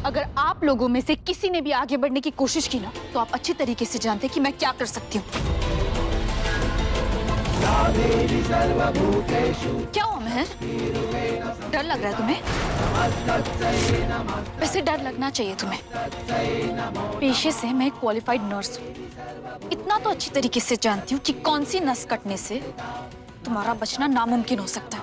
अगर आप लोगों में से किसी ने भी आगे बढ़ने की कोशिश की ना, तो आप अच्छी तरीके से जानते हैं कि मैं क्या कर सकती हूँ। क्या हुआ महर? डर लग रहा है तुम्हें? वैसे डर लगना चाहिए तुम्हें। पेशे से मैं क्वालिफाइड नर्स हूँ। इतना तो अच्छी तरीके से जानती हूँ कि कौन सी नस कटने से तुम्हारा बचना नामुमकिन हो सकता है।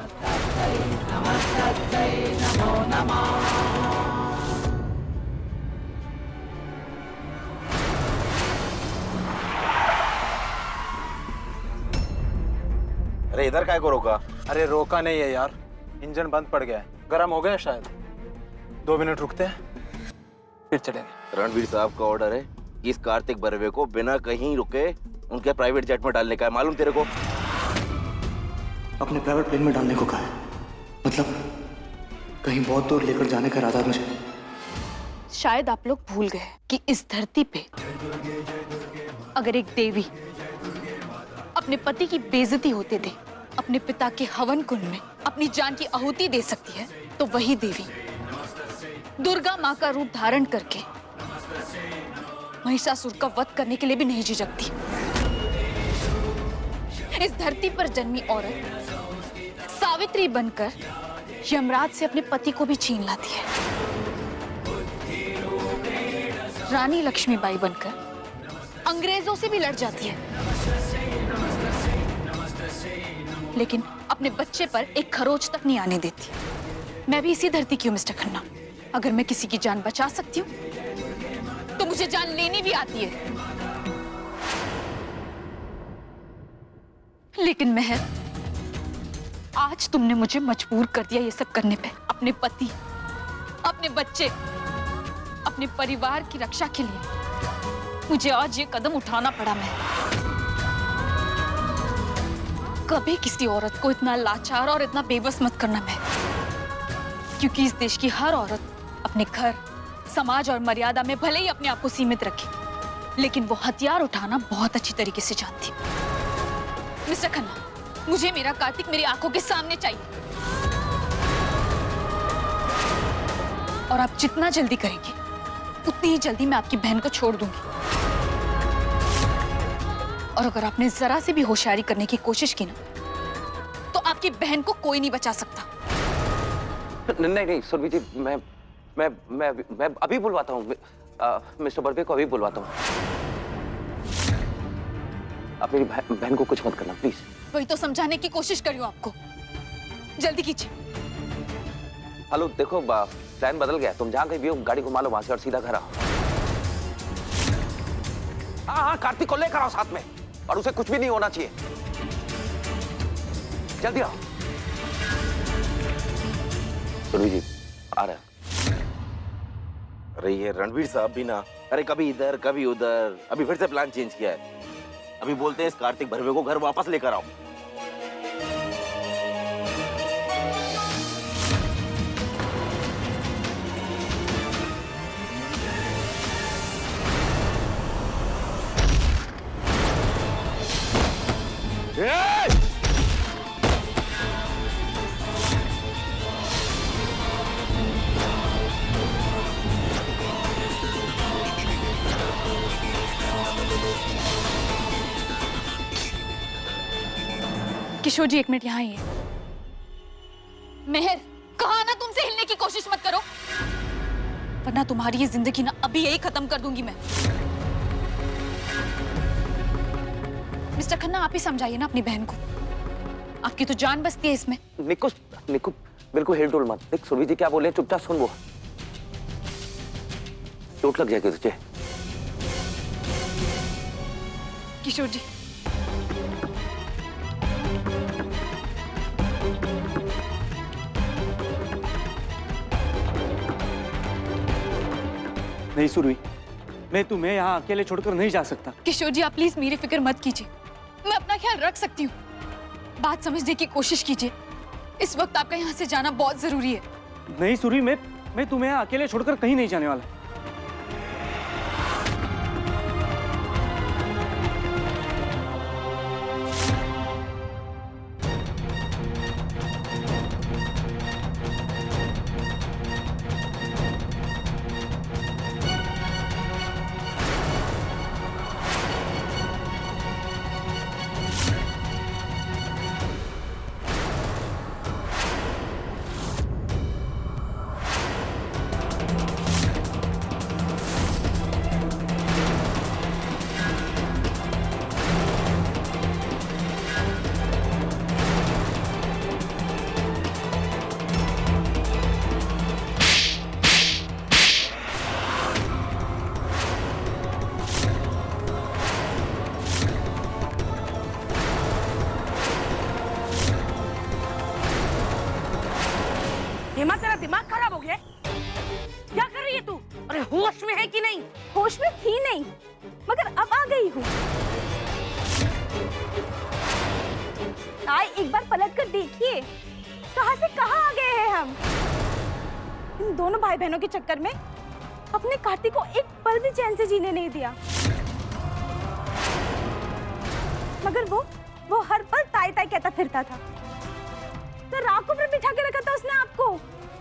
अरे इधर काय को रोका? अरे रोका नहीं है यार, इंजन बंद पड़ गया है, गर्म हो गया शायद। 2 मिनट रुकते हैं फिर चलेंगे। रणवीर साहब का ऑर्डर है कि इस कार्तिक बर्वे को बिना कहीं रुके उनके प्राइवेट जेट में डालने का है, मालूम तेरे को? अपने प्राइवेट प्लेन में डालने को कहा है? मतलब कहीं बहुत दूर लेकर जाने का इरादा है मुझे। शायद आप लोग भूल गए कि इस धरती पे अगर एक देवी अपने पति की बेइज्जती होते दे अपने पिता के हवन कुंड में अपनी जान की आहुति दे सकती है, तो वही देवी दुर्गा माँ का रूप धारण करके महिषासुर का वध करने के लिए भी नहीं झिझकती। इस धरती पर जन्मी औरत सावित्री बनकर यमराज से अपने पति को भी छीन लाती है। रानी लक्ष्मीबाई बनकर अंग्रेजों से भी लड़ जाती है, लेकिन अपने बच्चे पर एक खरोच तक नहीं आने देती। मैं भी इसी धरती की हूँ मिस्टर खन्ना। अगर मैं किसी की जान बचा सकती हूँ तो मुझे जान लेनी भी आती है। लेकिन महर, आज तुमने मुझे मजबूर कर दिया ये सब करने पे। अपने पति, अपने बच्चे, अपने परिवार की रक्षा के लिए मुझे आज ये कदम उठाना पड़ा। मैं कभी किसी औरत को इतना लाचार और इतना बेबस मत करना मैं, क्योंकि इस देश की हर औरत अपने घर, समाज और मर्यादा में भले ही अपने आप को सीमित रखे, लेकिन वो हथियार उठाना बहुत अच्छी तरीके से जानती है। मिस्टर खन्ना, मुझे मेरा कार्तिक मेरी आंखों के सामने चाहिए, और आप जितना जल्दी करेंगे उतनी ही जल्दी मैं आपकी बहन को छोड़ दूंगी। और अगर आपने जरा से भी होशियारी करने की कोशिश की ना, तो आपकी बहन को कोई नहीं बचा सकता। नहीं सुरभि जी, मैं अभी बुलवाता हूँ, मिस्टर बर्वे को अभी बुलवाता हूँ। आप मेरी बहन को कुछ मत करना प्लीज। वही तो समझाने की कोशिश कर रही हूँ आपको, जल्दी कीजिए। हेलो देखो, प्लान बदल गया। तुम जहाँ कहीं भी हो गाड़ी घुमा लो वहां से और सीधा घर आओ। हाँ, कार्तिक को लेकर आओ साथ में, और उसे कुछ भी नहीं होना चाहिए। जल्दी आओ। सुरभि जी आ रहा है। अरे ये रणवीर साहब भी ना, अरे कभी इधर कभी उधर, अभी फिर से प्लान चेंज किया है। अभी बोलते हैं इस कार्तिक भरवे को घर वापस लेकर आओ। किशोर जी, 1 मिनट यहाँ ही है। मेहर, कहा ना तुमसे हिलने की कोशिश मत करो, वरना तुम्हारी ये जिंदगी ना अभी यही खत्म कर दूंगी मैं। मिस्टर खन्ना, आप ही समझाइए ना अपनी बहन को, आपकी तो जान बसती है इसमें। निको बिल्कुल हिल डुल मत। देख सुरभि जी क्या बोले, चुपचाप सुन। वो चोट लग जाएगी तुझे। किशोर जी, नहीं सुरभि, मैं तुम्हें यहाँ अकेले छोड़कर नहीं जा सकता। किशोर जी, आप प्लीज मेरी फिक्र मत कीजिए, मैं अपना ख्याल रख सकती हूँ। बात समझने की कोशिश कीजिए, इस वक्त आपका यहाँ से जाना बहुत जरूरी है। नहीं सुरभि, मैं तुम्हें यहाँ अकेले छोड़कर कहीं नहीं जाने वाला। होश में है कि नहीं? होश में थी नहीं, मगर अब आ गई हूँ। एक बार पलट कर देखिए, कहां से कहां आ गए हैं हम। इन दोनों भाई बहनों के चक्कर में अपने कार्तिक को एक पल भी चैन से जीने नहीं दिया। मगर वो हर पल ताई ताई कहता फिरता था। तो राखों पर बिठा के रखा था उसने आपको,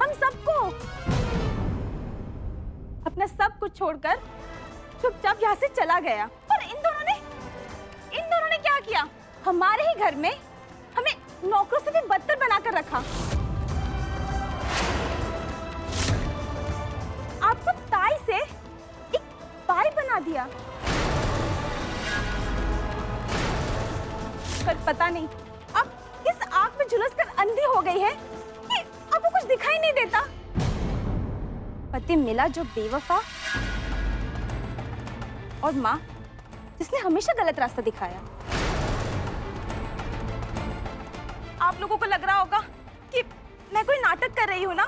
हम सबको। अपना सब कुछ छोड़कर चुपचाप यहाँ से चला गया। और इन दोनों ने क्या किया? हमारे ही घर में हमें नौकरों से भी बदतर बनाकर रखा। आपको ताई से एक भाई बना दिया। पर पता नहीं अब किस आग में झुलस कर अंधी हो गई है कि अब वो कुछ दिखाई नहीं देता। पति मिला जो बेवफा, और माँ जिसने हमेशा गलत रास्ता दिखाया। आप लोगों को लग रहा होगा कि मैं कोई नाटक कर रही हूँ ना,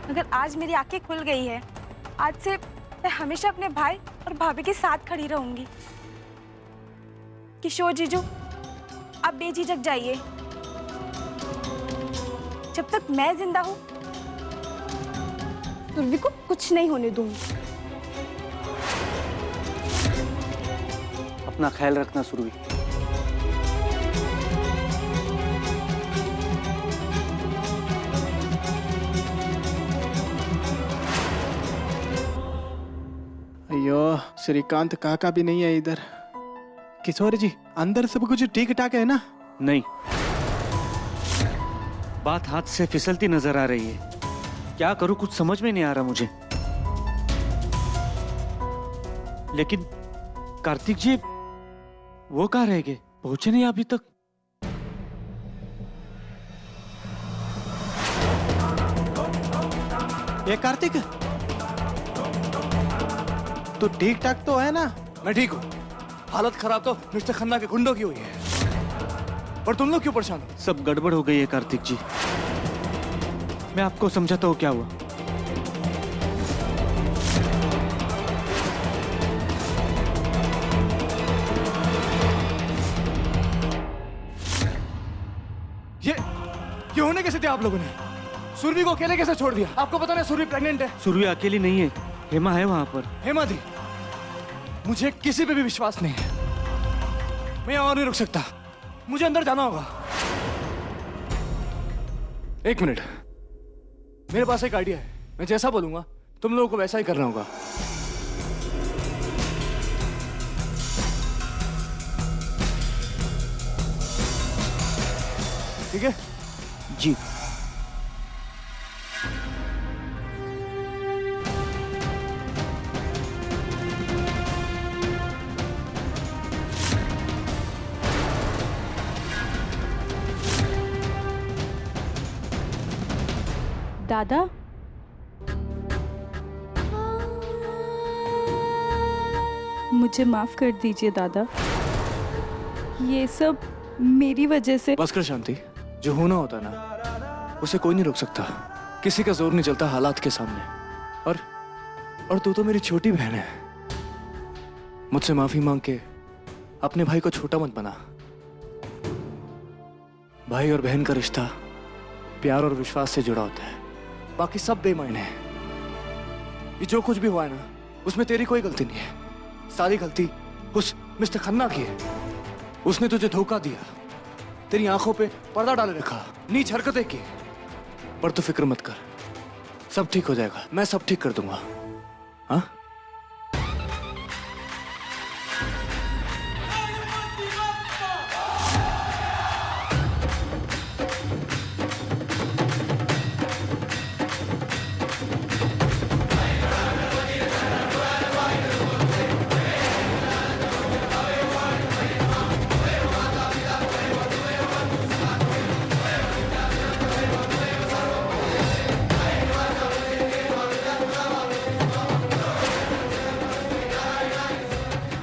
मगर आज मेरी आंखें खुल गई है। आज से मैं हमेशा अपने भाई और भाभी के साथ खड़ी रहूंगी। किशोर जीजू, आप बेझिझक जाइए। जब तक मैं जिंदा हूं, सुरभि को कुछ नहीं होने दूंगी। अपना ख्याल रखना सुरभि। अयो, श्रीकांत काका भी नहीं है इधर। किशोर जी, अंदर सब कुछ ठीक ठाक है ना? नहीं, बात हाथ से फिसलती नजर आ रही है। क्या करूं, कुछ समझ में नहीं आ रहा मुझे। लेकिन कार्तिक जी, वो कहाँ रह गए? पहुंचे नहीं अभी तक। ये कार्तिक, तो ठीक ठाक तो है ना? मैं ठीक हूँ। हालत खराब तो मिस्टर खन्ना के गुंडों की हुई है, पर तुम लोग क्यों परेशान हो? सब गड़बड़ हो गई है कार्तिक जी। मैं आपको समझाता हूँ क्या हुआ। ये होने कैसे दिया आप लोगों ने? सुरभि को अकेले कैसे छोड़ दिया? आपको पता नहीं सुरभि प्रेग्नेंट है। सुरभि अकेली नहीं है, हेमा है वहां पर। हेमा दी, मुझे किसी पे भी विश्वास नहीं है। मैं यहाँ और नहीं रुक सकता, मुझे अंदर जाना होगा। एक मिनट, मेरे पास एक आइडिया है। मैं जैसा बोलूंगा तुम लोगों को वैसा ही करना होगा। ठीक है? जी। दादा, मुझे माफ कर दीजिए दादा। ये सब मेरी वजह से। बस कर शांति, जो होना होता ना उसे कोई नहीं रोक सकता। किसी का जोर नहीं चलता हालात के सामने। और तू तो मेरी छोटी बहन है। मुझसे माफी मांग के अपने भाई को छोटा मत बना। भाई और बहन का रिश्ता प्यार और विश्वास से जुड़ा होता है, बाकी सब बेमायने है। ये जो कुछ भी हुआ है ना, उसमें तेरी कोई गलती नहीं है। सारी गलती उस मिस्टर खन्ना की है। उसने तुझे धोखा दिया, तेरी आंखों पे पर्दा डाले रखा, नीच हरकतें की। पर तू फिक्र मत कर, सब ठीक हो जाएगा। मैं सब ठीक कर दूंगा। हाँ?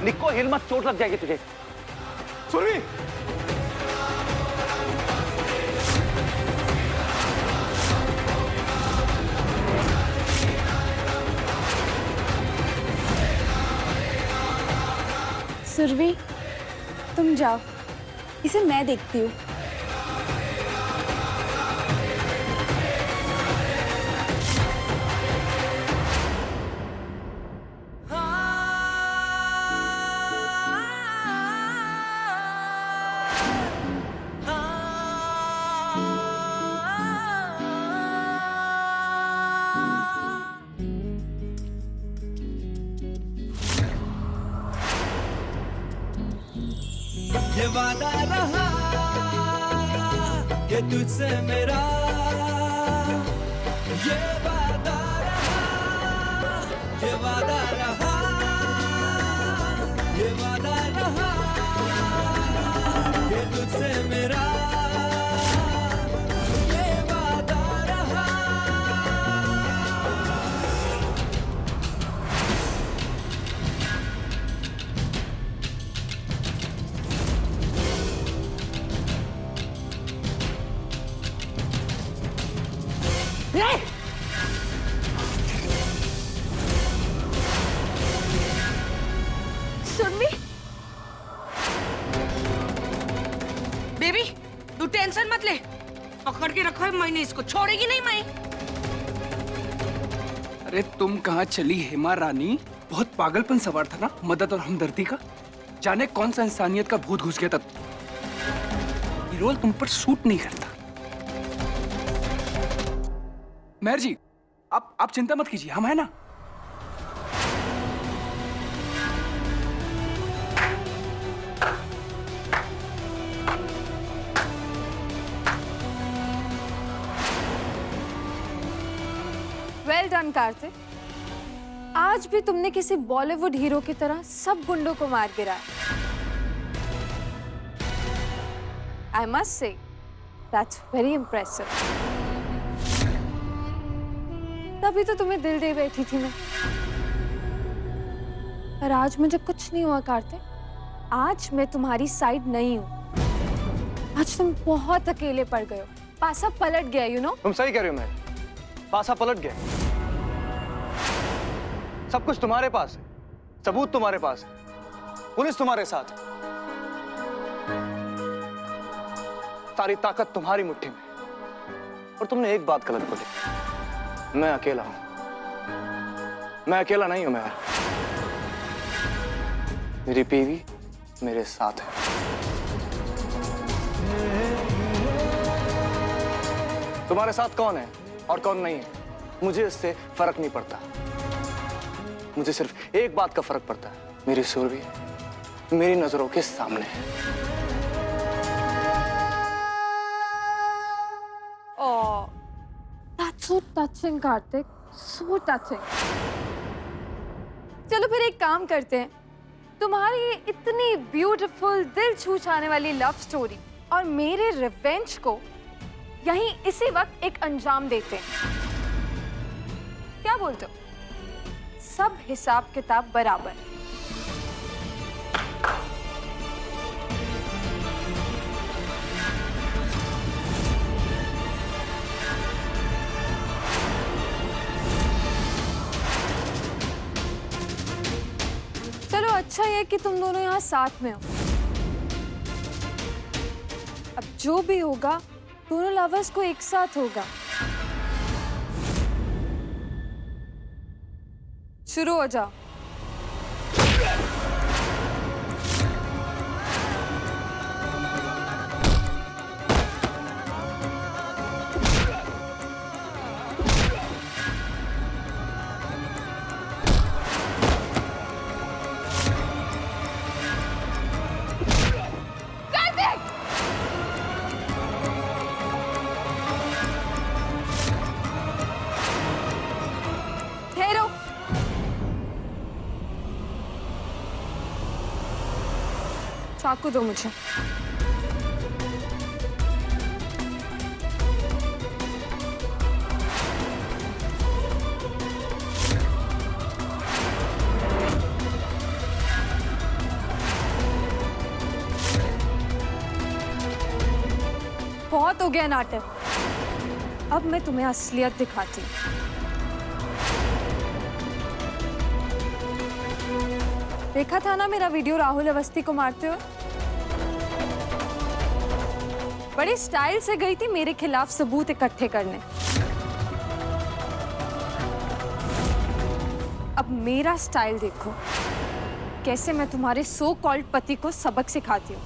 निक्को, हिल मत, चोट लग जाएगी तुझे। सुरभि, सुरभि, तुम जाओ, इसे मैं देखती हूँ। ये वादा रहा ये तुझसे मेरा, ये वादा रहा, ये वादा रहा, ये वादा रहा, ये तुझसे मेरा, ये वादा रहा। सुरभि, बेबी तू टेंशन मत ले, पकड़ के रखो है, मैंने इसको छोड़ेगी नहीं मैं। अरे तुम कहाँ चली हेमा रानी? बहुत पागलपन सवार था ना मदद और हमदर्दी का। जाने कौन सा इंसानियत का भूत घुस गया था। ये रोल तुम पर सूट नहीं करता। मेहर जी, आप चिंता मत कीजिए, हम है ना। वेल डन कार्तिक, आज भी तुमने किसी बॉलीवुड हीरो की तरह सब गुंडों को मार गिराया। I must say that's very impressive. तभी तो तुम्हें दिल दे बैठी थी मैं। पर आज मुझे कुछ नहीं हुआ कार्तिक, आज मैं तुम्हारी साइड नहीं हूं। आज तुम बहुत अकेले पड़ गए हो, पासा पलट गया, यू नो। तुम सही कह रहे हो, मैं पासा पलट गया। सब कुछ तुम्हारे पास है, सबूत तुम्हारे पास है, पुलिस तुम्हारे साथ है, सारी ताकत तुम्हारी मुट्ठी में। और तुमने एक बात गलत बोली, मैं अकेला हूं। मैं अकेला नहीं हूं, मैं, मेरी बीवी मेरे साथ है। तुम्हारे साथ कौन है और कौन नहीं है, मुझे इससे फर्क नहीं पड़ता। मुझे सिर्फ एक बात का फर्क पड़ता है, मेरी सुरभि मेरी नजरों के सामने है। Oh, that's so touching, Kartik, so touching. चलो फिर एक काम करते हैं, तुम्हारी ये इतनी ब्यूटीफुल, दिल छू जाने वाली लव स्टोरी और मेरे रिवेंज को यहीं इसी वक्त एक अंजाम देते हैं। क्या बोलते हो? सब हिसाब किताब बराबर। चलो अच्छा ये कि तुम दोनों यहाँ साथ में हो। अब जो भी होगा दोनों लवर्स को एक साथ होगा। शुरू हो जाओ। ठहरो। चाकू दो मुझे। बहुत हो गया नाटक, अब मैं तुम्हें असलियत दिखाती हूँ। देखा था ना मेरा वीडियो राहुल अवस्थी को मारते हुए? बड़ी स्टाइल से गई थी मेरे खिलाफ सबूत इकट्ठे करने। अब मेरा स्टाइल देखो, कैसे मैं तुम्हारे सो कॉल्ड पति को सबक सिखाती हूँ।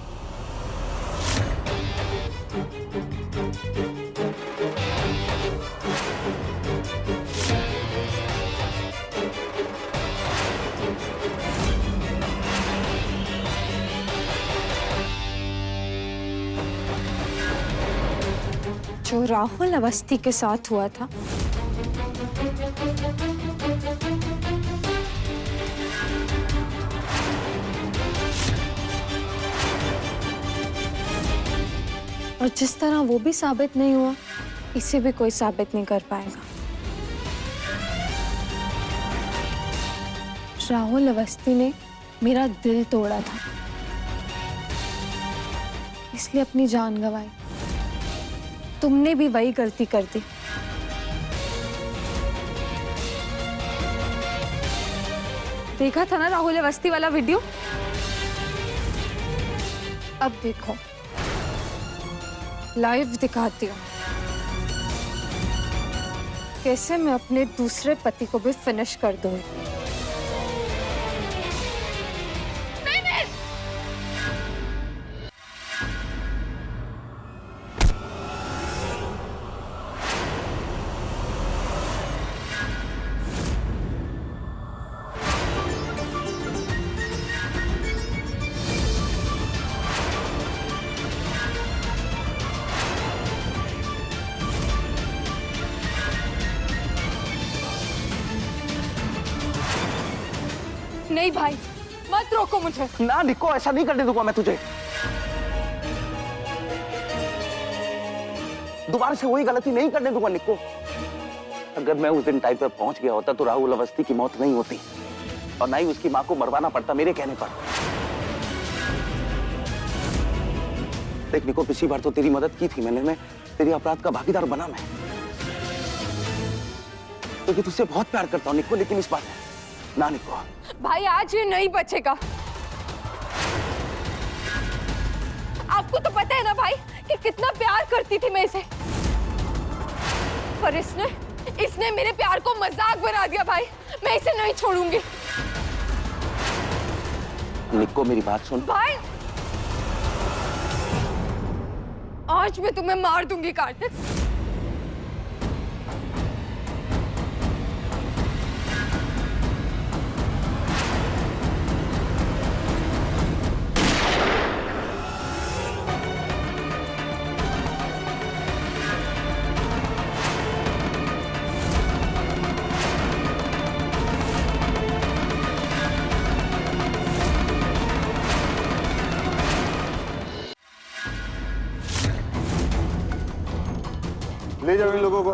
जो राहुल अवस्थी के साथ हुआ था, और जिस तरह वो भी साबित नहीं हुआ, इसे भी कोई साबित नहीं कर पाएगा। राहुल अवस्थी ने मेरा दिल तोड़ा था, इसलिए अपनी जान गंवाई। तुमने भी वही गलती कर दी। देखा था ना राहुल अवस्थी वाला वीडियो? अब देखो, लाइव दिखाती हूँ कैसे मैं अपने दूसरे पति को भी फिनिश कर दूंगी। नहीं भाई, मत रोको मुझे। ना निको, ऐसा नहीं करने दूंगा मैं तुझे। दोबारा से वही गलती नहीं करने दूंगा निको। अगर मैं उस दिन टाइम पर पहुंच गया होता तो राहुल अवस्थी की मौत नहीं होती और ना ही उसकी मां को मरवाना पड़ता मेरे कहने पर। देख निको, पिछली बार तो तेरी मदद की थी मैंने, मैं तेरी अपराध का भागीदार बना मैं, क्योंकि तुझसे बहुत प्यार करता हूं निको। लेकिन इस बार ना निको। भाई आज ये नहीं बचेगा। आपको तो पता है ना भाई कि कितना प्यार करती थी मैं इसे, पर इसने मेरे प्यार को मजाक बना दिया। भाई मैं इसे नहीं छोड़ूंगी। निको मेरी बात सुन। भाई आज मैं तुम्हें मार दूंगी कार्तिक। ले जाओ इन लोगों को।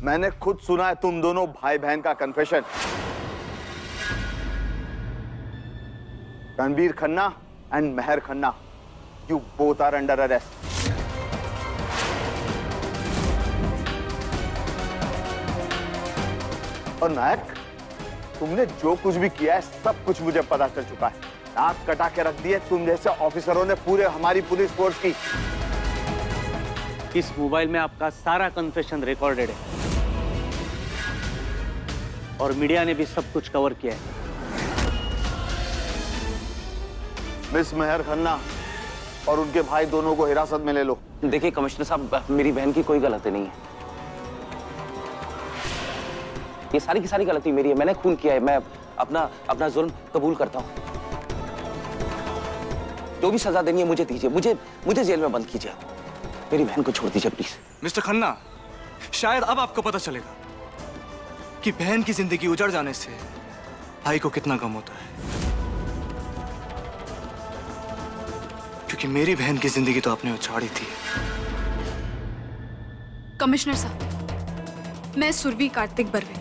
मैंने खुद सुना है तुम दोनों भाई बहन का confession. Ranbir Khanna and Mehar Khanna, you both are under arrest. और नायक, तुमने जो कुछ भी किया है सब कुछ मुझे पता चल चुका है। नाक कटा के रख दिए तुम जैसे ऑफिसरों ने पूरे हमारी पुलिस फोर्स की। इस मोबाइल में आपका सारा कन्फेशन रिकॉर्डेड है और मीडिया ने भी सब कुछ कवर किया है। मिस मेहर खन्ना और उनके भाई दोनों को हिरासत में ले लो। देखिए कमिश्नर साहब, मेरी बहन की कोई गलती नहीं है। ये सारी की सारी गलती मेरी है। मैंने खून किया है। मैं अपना जुर्म कबूल करता हूँ। जो भी सजा देनी है मुझे दीजिए। मुझे जेल में बंद कीजिए। मेरी बहन को छोड़ दीजिए प्लीज। मिस्टर खन्ना, शायद अब आपको पता चलेगा कि बहन की जिंदगी उजड़ जाने से भाई को कितना गम होता है, क्योंकि मेरी बहन की जिंदगी तो आपने उछाड़ी थी। कमिश्नर साहब, मैं सुरभि कार्तिक बर्वे,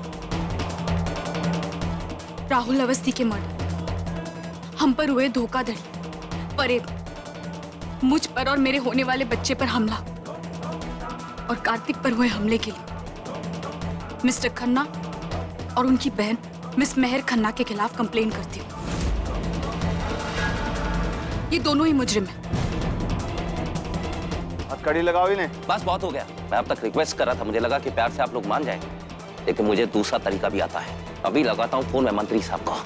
राहुल अवस्थी के मर्डर, हम पर हुए धोखाधड़ी, परेड, मुझ पर और मेरे होने वाले बच्चे पर हमला, और कार्तिक पर हुए हमले के लिए मिस्टर खन्ना और उनकी बहन मिस मेहर खन्ना के खिलाफ कंप्लेन करती हूँ। ये दोनों ही मुजरिम हैं। कड़ी लगाओ इन्हें। बस बहुत हो गया। मैं अब तक रिक्वेस्ट कर रहा था, मुझे लगा कि प्यार से आप लोग मान जाएंगे, लेकिन मुझे दूसरा तरीका भी आता है। अभी लगाता हूँ फोन में मंत्री साहब को,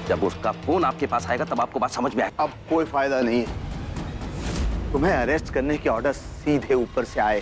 जब उसका फोन आपके पास आएगा तब आपको बात समझ में आएगा। अब कोई फायदा नहीं है, तुम्हें अरेस्ट करने के ऑर्डर सीधे ऊपर से आए।